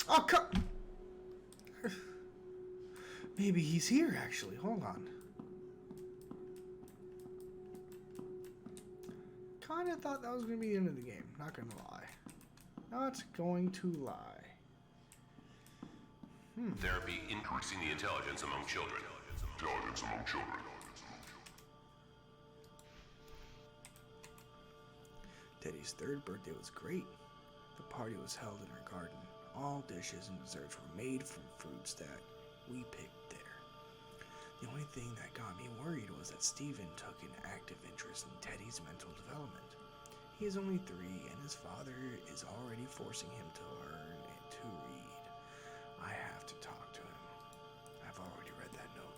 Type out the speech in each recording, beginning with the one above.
Oh, maybe he's here, actually. Hold on. Kinda thought that was gonna be the end of the game. Not gonna lie. Not going to lie. Therapy increasing the intelligence among children. Teddy's third birthday was great. The party was held in her garden. All dishes and desserts were made from fruits that we picked there. The only thing that got me worried was that Stephen took an active interest in Teddy's mental development. He is only 3, and his father is already forcing him to learn and to read. I have to talk to him. I've already read that note.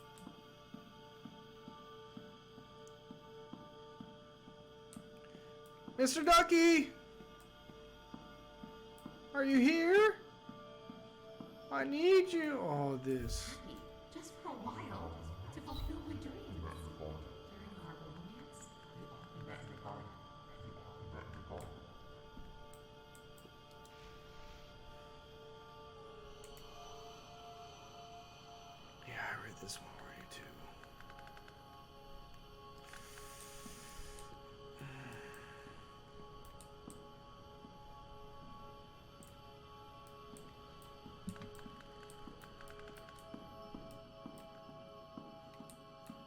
Mr. Ducky! Are you here? I need you. Oh, this. Just for a while, to fulfill my dreams. During our romance, we met in the garden. Yeah, I read this one already too.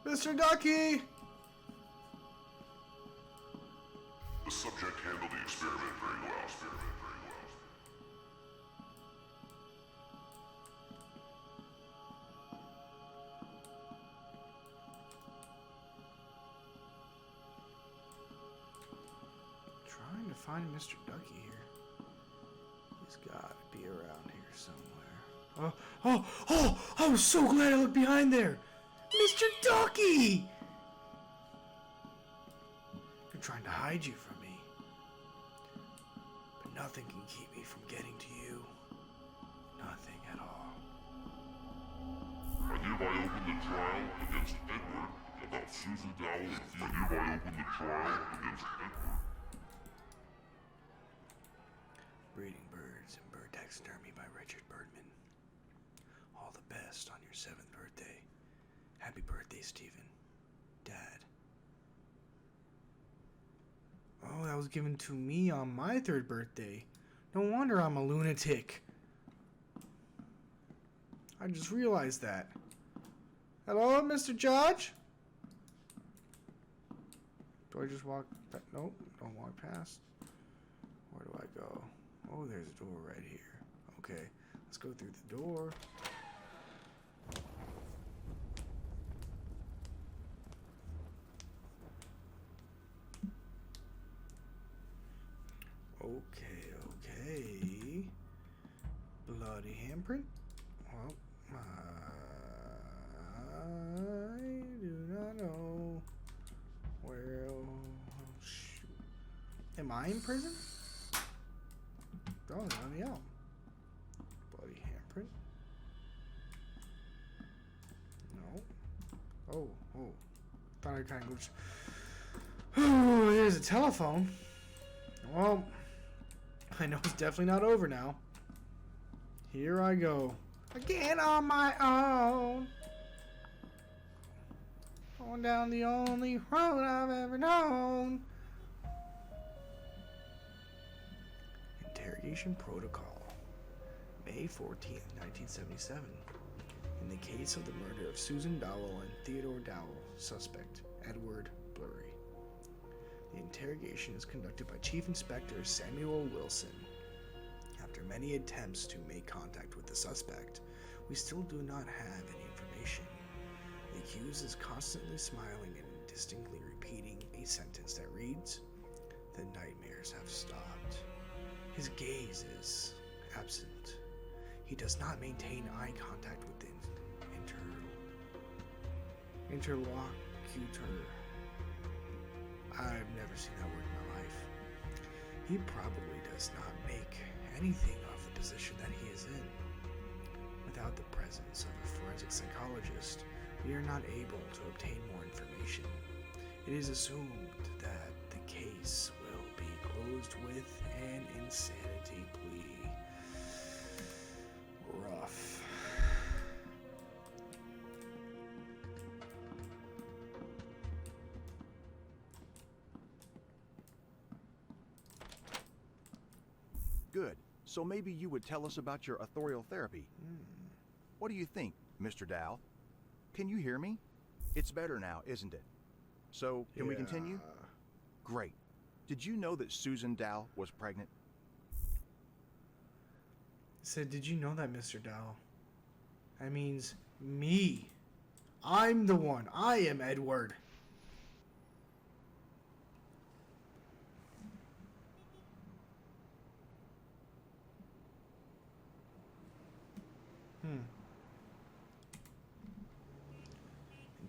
Mr. Ducky! The subject handled the experiment very well. Trying to find Mr. Ducky here. He's got to be around here somewhere. Oh! I was so glad I looked behind there! Mr. Ducky! Been trying to hide you from me. But nothing can keep me from getting to you. Nothing at all. I hereby open the trial against Edward about Susan Dowell and Theo. I hereby open the trial against Edward. Breeding Birds and Bird Taxidermy by Richard Birdman. All the best on your 7th birthday. Happy birthday, Stephen. Dad. Oh, that was given to me on my 3rd birthday. No wonder I'm a lunatic. I just realized that. Hello, Mr. Judge? Do I just walk back? Nope, don't walk past. Where do I go? Oh, there's a door right here. Okay, let's go through the door. Okay. Bloody handprint? Well, I do not know. Well, shoot. Am I in prison? Oh, let me out. Bloody handprint? No. Oh. Thought I kind of glitched. Oh, there's a telephone. Well, I know it's definitely not over now. Here I go. Again on my own. Going down the only road I've ever known. Interrogation Protocol. May 14th, 1977. In the case of the murder of Susan Dowell and Theodore Dowell, suspect Edward Blurry. The interrogation is conducted by Chief Inspector Samuel Wilson. After many attempts to make contact with the suspect, we still do not have any information. The accused is constantly smiling and distinctly repeating a sentence that reads, "The nightmares have stopped." His gaze is absent. He does not maintain eye contact with the interlocutor. I've never seen that word in my life. He probably does not make anything of the position that he is in. Without the presence of a forensic psychologist, we are not able to obtain more information. It is assumed that the case will be closed with an insanity plea. Good. So maybe you would tell us about your authorial therapy. What do you think, Mr. Dow? Can you hear me? It's better now, isn't it? So, can we continue? Great. Did you know that Susan Dow was pregnant? Said, did you know that, Mr. Dow? That means me. I'm the one. I am Edward.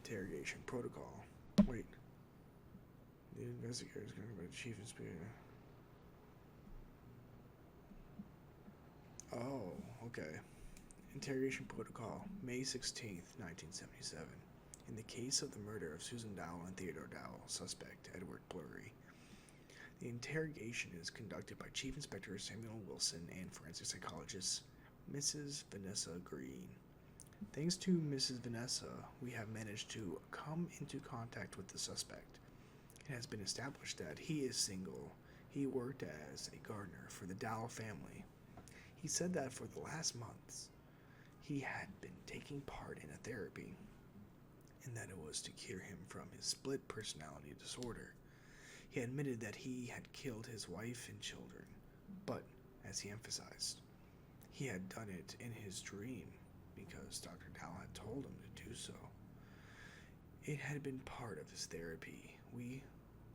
Interrogation protocol. Wait. The investigator is going to be the chief inspector. Oh, okay. Interrogation protocol, May 16th, 1977. In the case of the murder of Susan Dowell and Theodore Dowell, suspect Edward Blurry. The interrogation is conducted by Chief Inspector Samuel Wilson and forensic psychologist Mrs. Vanessa Green. Thanks to Mrs. Vanessa, we have managed to come into contact with the suspect. It has been established that he is single. He worked as a gardener for the Dowell family. He said that for the last months, he had been taking part in a therapy, and that it was to cure him from his split personality disorder. He admitted that he had killed his wife and children, but, as he emphasized, he had done it in his dream because Dr. Dowell had told him to do so. It had been part of his therapy. We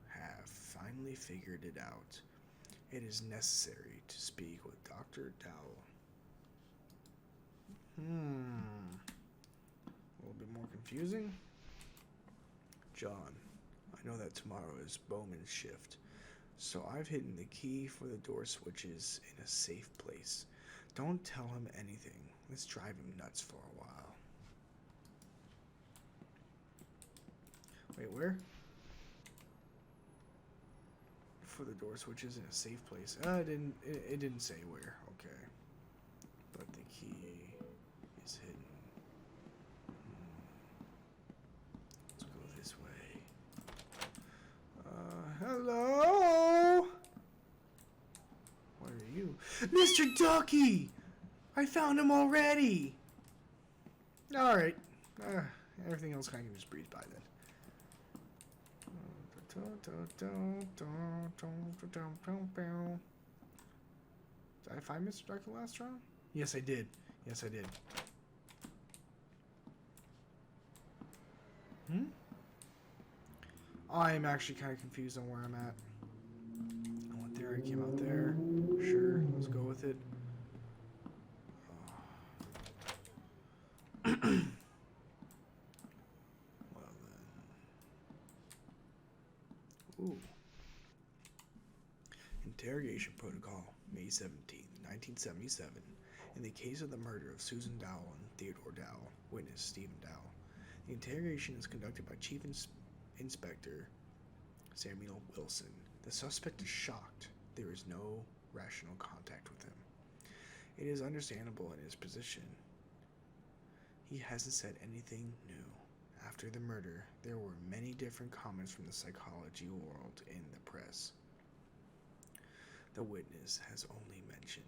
have finally figured it out. It is necessary to speak with Dr. Dowell. A little bit more confusing. John, I know that tomorrow is Bowman's shift, so I've hidden the key for the door switches in a safe place. Don't tell him anything. Let's drive him nuts for a while. Wait, where? For the door switches in a safe place. It didn't say where. Okay. But the key is hidden. Let's go this way. Hello? What are you? Mr. Ducky! I found him already! Alright. Everything else I can just breeze by then. Did I find Mr. Ducky last round? Yes, I did. Yes, I did. I'm actually kind of confused on where I'm at. I went there, I came out there. Sure, let's go with it. Well then. Ooh. Interrogation protocol, May 17th, 1977. In the case of the murder of Susan Dowell and Theodore Dowell, witness Stephen Dowell. The interrogation is conducted by Chief Inspector Samuel Wilson. The suspect is shocked. There is no rational contact with him. It is understandable in his position. He hasn't said anything new. After the murder, there were many different comments from the psychology world in the press. The witness has only mentioned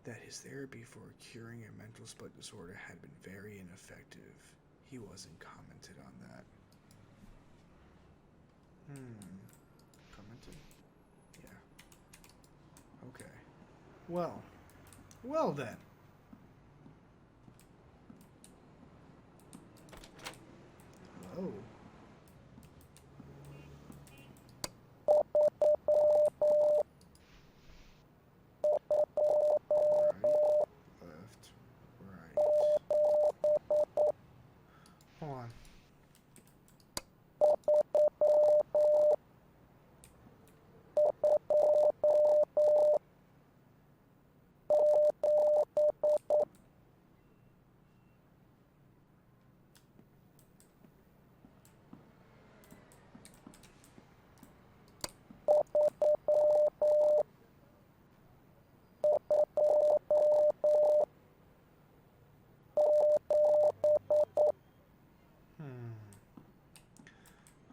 that his therapy for curing a mental split disorder had been very ineffective. He wasn't commented on that. Commented? Yeah. Okay. Well. Well then. Hello. Hold on.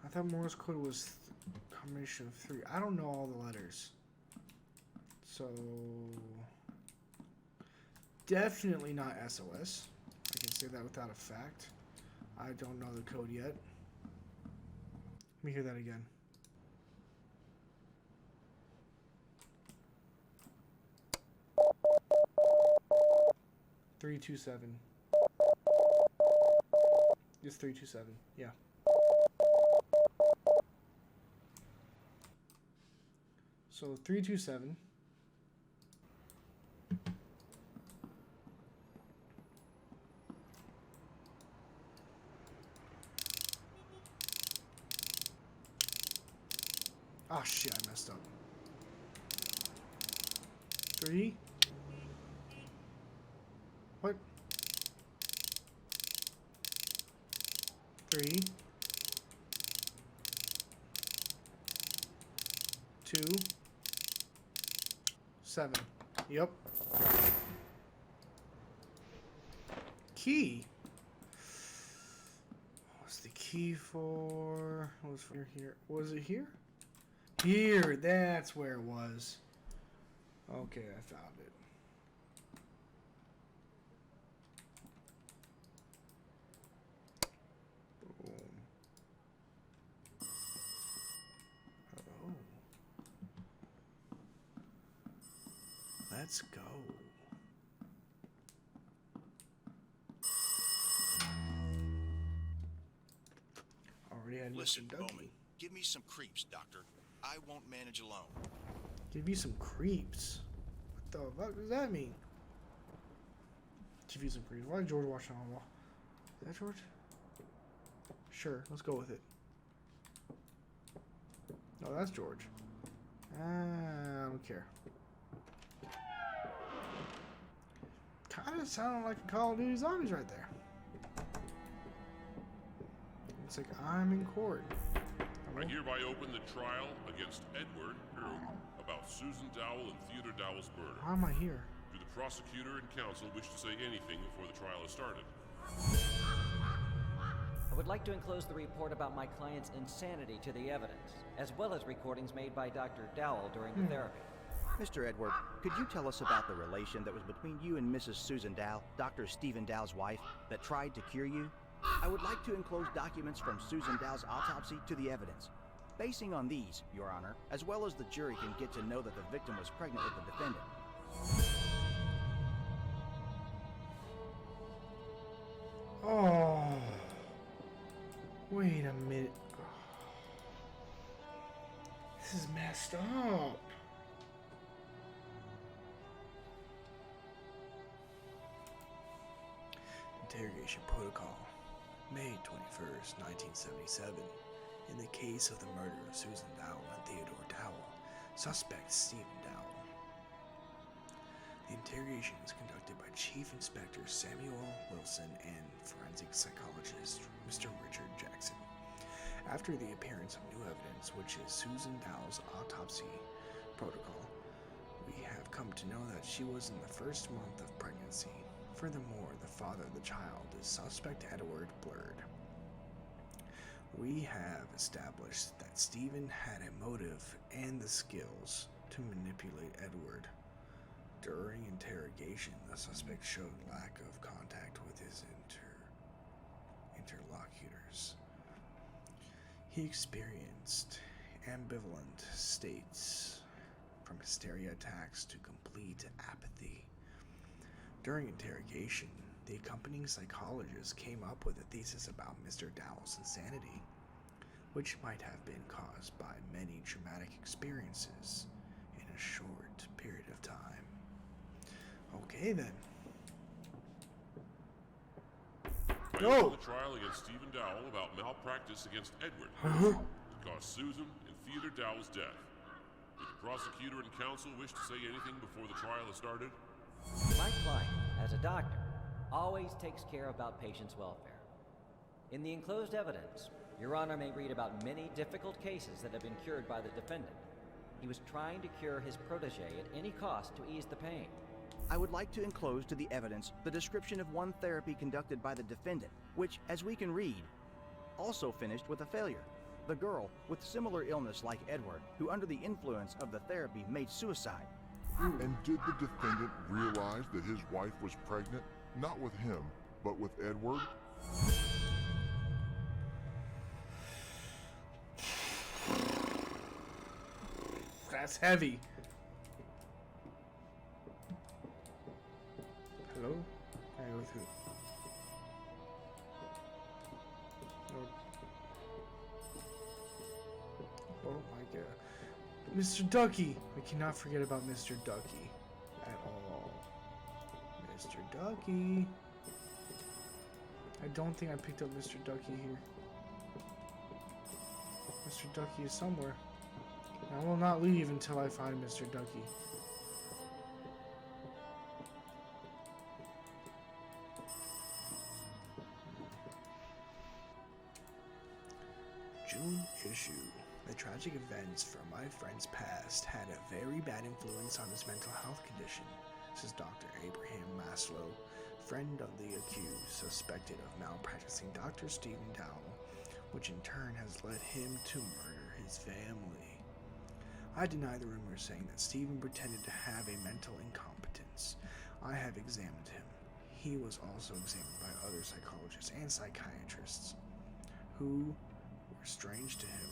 I thought Morse code was combination of 3. I don't know all the letters. So definitely not SOS. I can say that without a fact. I don't know the code yet. Let me hear that again. .327. It's 327. Yeah. So 327. Oh shit, I messed up. 3. What? 3. 2. 7. Yep. Key. What's the key for? What was for here? Was it here? Here. That's where it was. Okay, I found it. Boom. Oh. Let's go. Already had Listen, Mr. Dougie. Bowman, give me some creeps, Doctor. I won't manage alone. Give you some creeps. What the fuck does that mean? Give you some creeps. Why is George watching on the wall? Is that George? Sure, let's go with it. No, that's George. I don't care. Kind of sounded like a Call of Duty Zombies right there. It's like I'm in court. I hereby open the trial against Edward about Susan Dowell and Theodore Dowell's murder. Why am I here? Do the prosecutor and counsel wish to say anything before the trial is started? I would like to enclose the report about my client's insanity to the evidence, as well as recordings made by Dr. Dowell during the therapy. Mr. Edward, could you tell us about the relation that was between you and Mrs. Susan Dowell, Dr. Stephen Dowell's wife, that tried to cure you? I would like to enclose documents from Susan Dowell's autopsy to the evidence. Basing on these, Your Honor, as well as the jury can get to know that the victim was pregnant with the defendant. Oh. Wait a minute. This is messed up. Interrogation protocol. May 21st, 1977. In the case of the murder of Susan Dowell and Theodore Dowell, suspect Stephen Dowell. The interrogation is conducted by Chief Inspector Samuel Wilson and forensic psychologist Mr. Richard Jackson. After the appearance of new evidence, which is Susan Dowell's autopsy protocol, we have come to know that she was in the first month of pregnancy. Furthermore, the father of the child is suspect Edward Blurred. We have established that Stephen had a motive and the skills to manipulate Edward. During interrogation, the suspect showed lack of contact with his interlocutors. He experienced ambivalent states, from hysteria attacks to complete apathy. During interrogation, the accompanying psychologist came up with a thesis about Mr. Dowell's insanity, which might have been caused by many traumatic experiences in a short period of time. Okay then. I Go! open the trial against Stephen Dowell about malpractice against Edward to cause Susan and Theodore Dowell's death. Do the prosecutor and counsel wish to say anything before the trial is started? My client, as a doctor, always takes care about patients' welfare. In the enclosed evidence, Your Honor may read about many difficult cases that have been cured by the defendant. He was trying to cure his protege at any cost to ease the pain. I would like to enclose to the evidence the description of one therapy conducted by the defendant, which, as we can read, also finished with a failure. The girl, with similar illness like Edward, who under the influence of the therapy made suicide, And did the defendant realize that his wife was pregnant, not with him, but with Edward? That's heavy. Hello? Can I go with who? Oh my god. Mr. Ducky! We cannot forget about Mr. Ducky at all. Mr. Ducky. I don't think I picked up Mr. Ducky here. Mr. Ducky is somewhere. I will not leave until I find Mr. Ducky. June issue. The tragic events from my friend's past had a very bad influence on his mental health condition, says Dr. Abraham Maslow, friend of the accused, suspected of malpracticing Dr. Stephen Dowell, which in turn has led him to murder his family. I deny the rumors saying that Stephen pretended to have a mental incompetence. I have examined him. He was also examined by other psychologists and psychiatrists who were strange to him,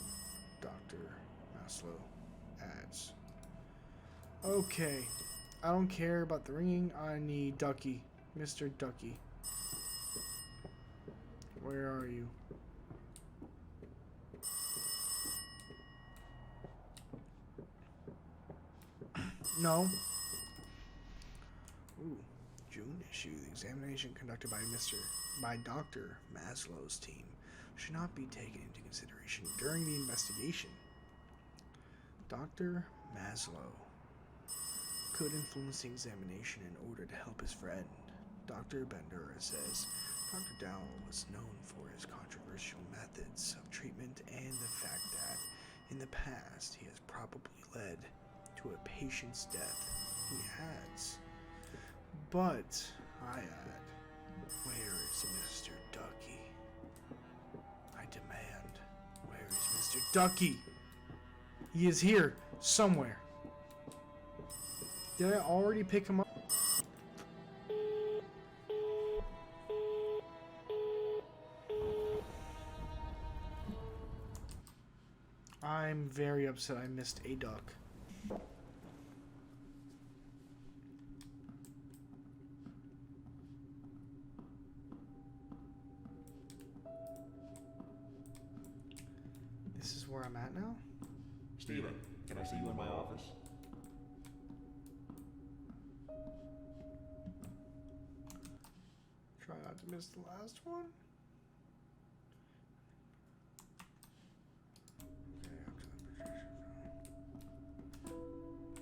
Dr. Maslow adds. Okay, I don't care about the ringing. I need Ducky. Mr. Ducky. Where are you? No. Ooh, June issue. The examination conducted by Dr. Maslow's team should not be taken into consideration during the investigation. Dr. Maslow could influence the examination in order to help his friend. Dr. Bandura says Dr. Dowell was known for his controversial methods of treatment and the fact that in the past he has probably led to a patient's death. He adds, but I add, where is Mr. Ducky? I demand, where is Mr. Ducky? He is here, somewhere. Did I already pick him up? I'm very upset I missed a duck. This is where I'm at now? Steven, can I see you in my office? Try not to miss the last one.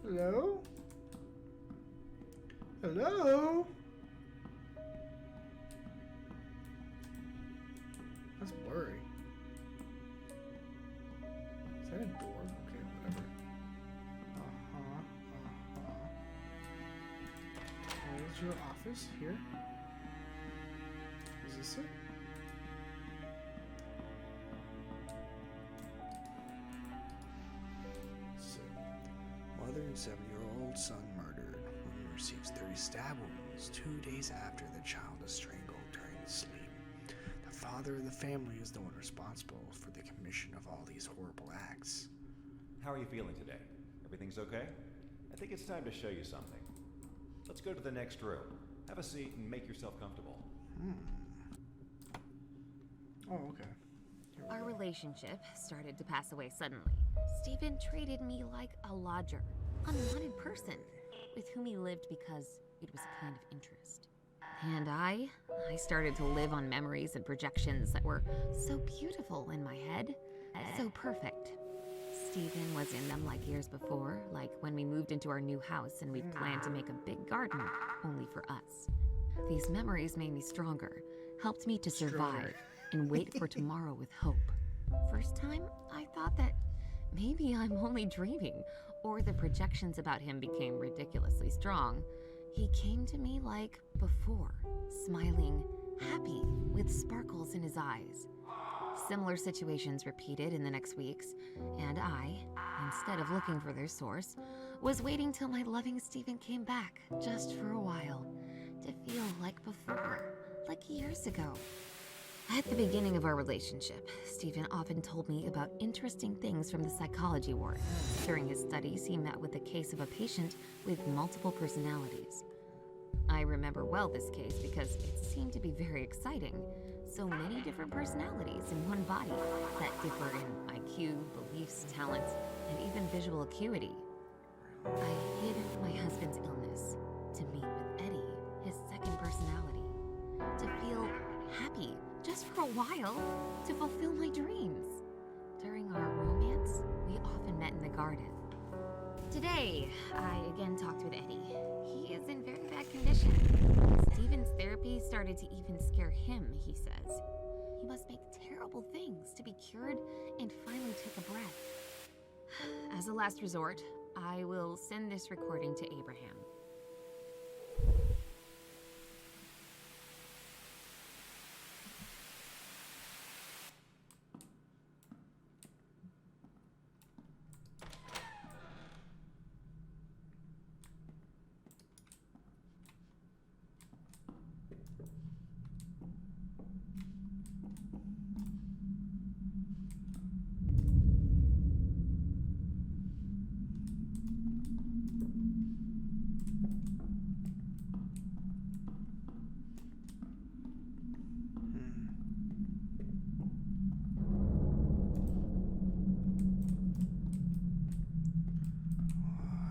Hello? Hello? That's blurry. Is that a door? Okay, whatever. Where's your office? Here? Is this it? Mother and 7-year-old son murdered. Woman receives 30 stab wounds 2 days after the child is strangled during sleep. The father of the family is the one responsible for the commission of all these horrible acts. How are you feeling today? Everything's okay? I think it's time to show you something. Let's go to the next room. Have a seat and make yourself comfortable. Oh, okay. Our relationship started to pass away suddenly. Stephen treated me like a lodger, unwanted person, with whom he lived because it was a kind of interest. And I started to live on memories and projections that were so beautiful in my head, so perfect. Stephen was in them like years before, like when we moved into our new house and we planned to make a big garden, only for us. These memories made me stronger, helped me to survive, and wait for tomorrow with hope. First time, I thought that maybe I'm only dreaming, or the projections about him became ridiculously strong. He came to me like before, smiling, happy, with sparkles in his eyes. Similar situations repeated in the next weeks, and I, instead of looking for their source, was waiting till my loving Stephen came back, just for a while, to feel like before, like years ago. At the beginning of our relationship, Stephen often told me about interesting things from the psychology ward. During his studies, he met with the case of a patient with multiple personalities. I remember well this case because it seemed to be very exciting. So many different personalities in one body that differ in IQ, beliefs, talents, and even visual acuity. I hid my husband's illness to meet with Eddie, his second personality, to feel happy just for a while, to fulfill my dreams. During our romance, we often met in the garden. Today, I again talked with Eddie. He is in very bad condition. Stephen's therapy started to even scare him, he says. He must make terrible things to be cured and finally take a breath. As a last resort, I will send this recording to Abraham.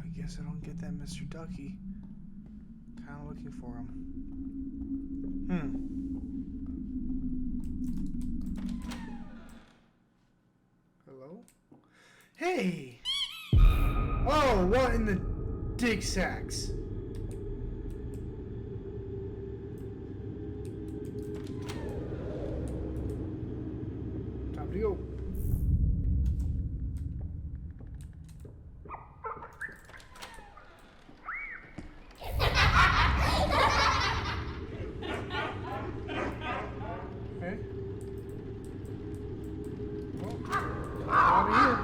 I guess I don't get that Mr. Ducky. Kind of looking for him. Hello? Hey! Oh, what in the dick sacks? Time to go. Okay. Well, out of here.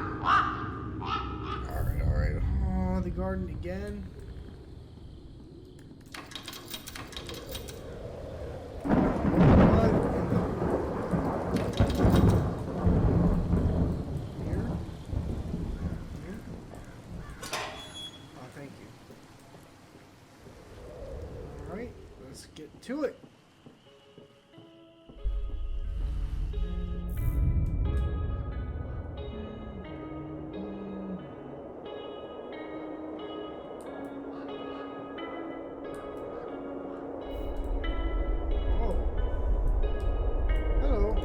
Alright. Oh, the garden again. What in the... Here? Here? Oh, thank you. Alright, let's get to it. Oh. Hello.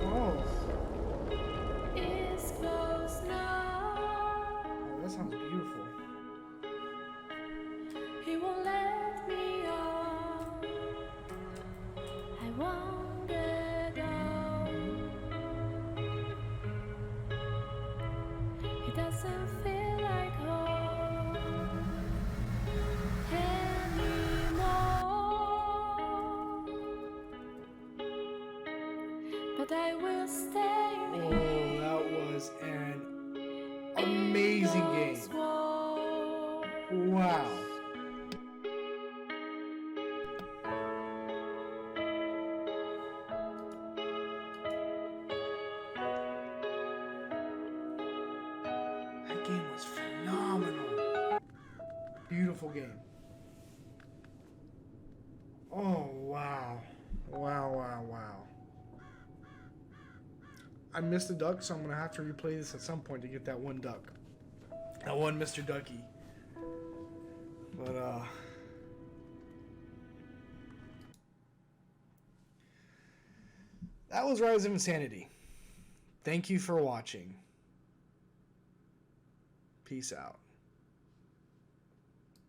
Oh. Oh, that sounds beautiful. He won't let me out. I wanna go. It doesn't feel like home anymore. But I will stay Oh, here. that was an amazing game. Wow. That game was phenomenal. Beautiful game. Oh, wow. Wow. I missed the duck, so I'm going to have to replay this at some point to get that one duck. That one Mr. Ducky. But, that was Rise of Insanity. Thank you for watching. Peace out.